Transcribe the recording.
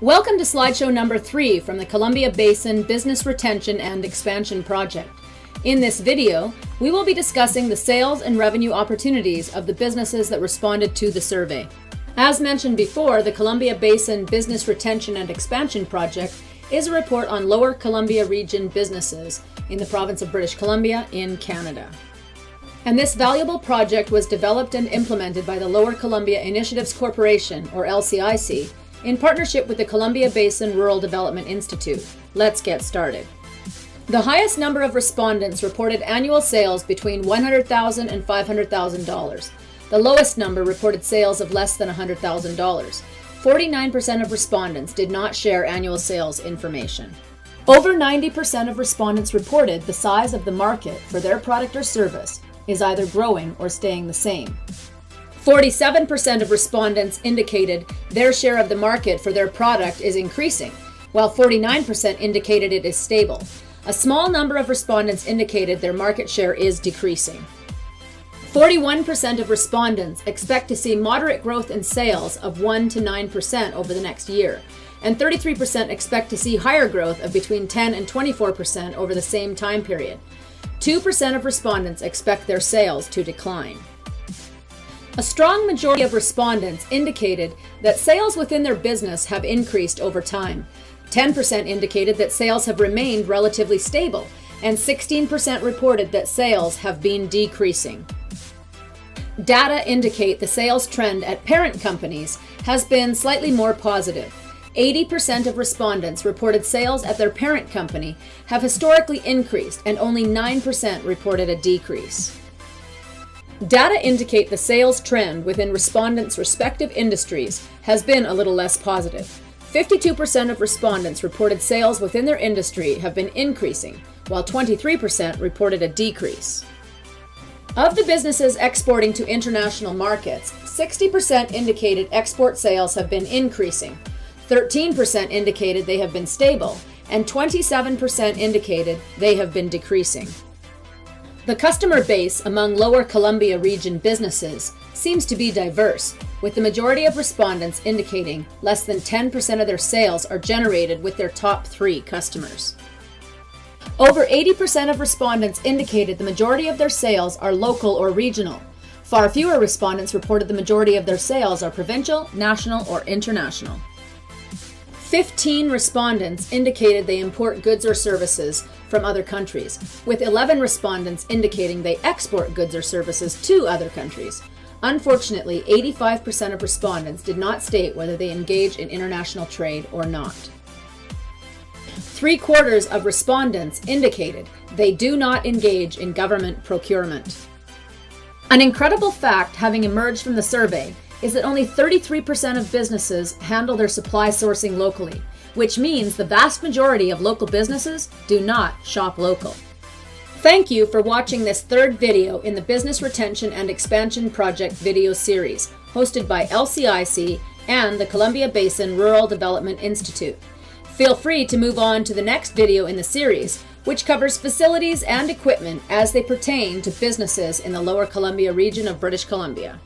Welcome to slideshow number 3 from the Columbia Basin Business Retention and Expansion Project. In this video, we will be discussing the sales and revenue opportunities of the businesses that responded to the survey. As mentioned before, the Columbia Basin Business Retention and Expansion Project is a report on Lower Columbia Region businesses in the province of British Columbia in Canada. And this valuable project was developed and implemented by the Lower Columbia Initiatives Corporation, or LCIC, in partnership with the Columbia Basin Rural Development Institute. Let's get started. The highest number of respondents reported annual sales between $100,000 and $500,000. The lowest number reported sales of less than $100,000. 49% of respondents did not share annual sales information. Over 90% of respondents reported the size of the market for their product or service is either growing or staying the same. 47% of respondents indicated their share of the market for their product is increasing, while 49% indicated it is stable. A small number of respondents indicated their market share is decreasing. 41% of respondents expect to see moderate growth in sales of 1 to 9% over the next year, and 33% expect to see higher growth of between 10 and 24% over the same time period. 2% of respondents expect their sales to decline. A strong majority of respondents indicated that sales within their business have increased over time. 10% indicated that sales have remained relatively stable, and 16% reported that sales have been decreasing. Data indicate the sales trend at parent companies has been slightly more positive. 80% of respondents reported sales at their parent company have historically increased, and only 9% reported a decrease. Data indicate the sales trend within respondents' respective industries has been a little less positive. 52% of respondents reported sales within their industry have been increasing, while 23% reported a decrease. Of the businesses exporting to international markets, 60% indicated export sales have been increasing, 13% indicated they have been stable, and 27% indicated they have been decreasing. The customer base among Lower Columbia Region businesses seems to be diverse, with the majority of respondents indicating less than 10% of their sales are generated with their top 3 customers. Over 80% of respondents indicated the majority of their sales are local or regional. Far fewer respondents reported the majority of their sales are provincial, national, or international. 15 respondents indicated they import goods or services from other countries, with 11 respondents indicating they export goods or services to other countries. Unfortunately, 85% of respondents did not state whether they engage in international trade or not. 3/4 of respondents indicated they do not engage in government procurement. An incredible fact having emerged from the survey is that only 33% of businesses handle their supply sourcing locally, which means the vast majority of local businesses do not shop local. Thank you for watching this 3rd video in the Business Retention and Expansion Project video series, hosted by LCIC and the Columbia Basin Rural Development Institute. Feel free to move on to the next video in the series, which covers facilities and equipment as they pertain to businesses in the Lower Columbia region of British Columbia.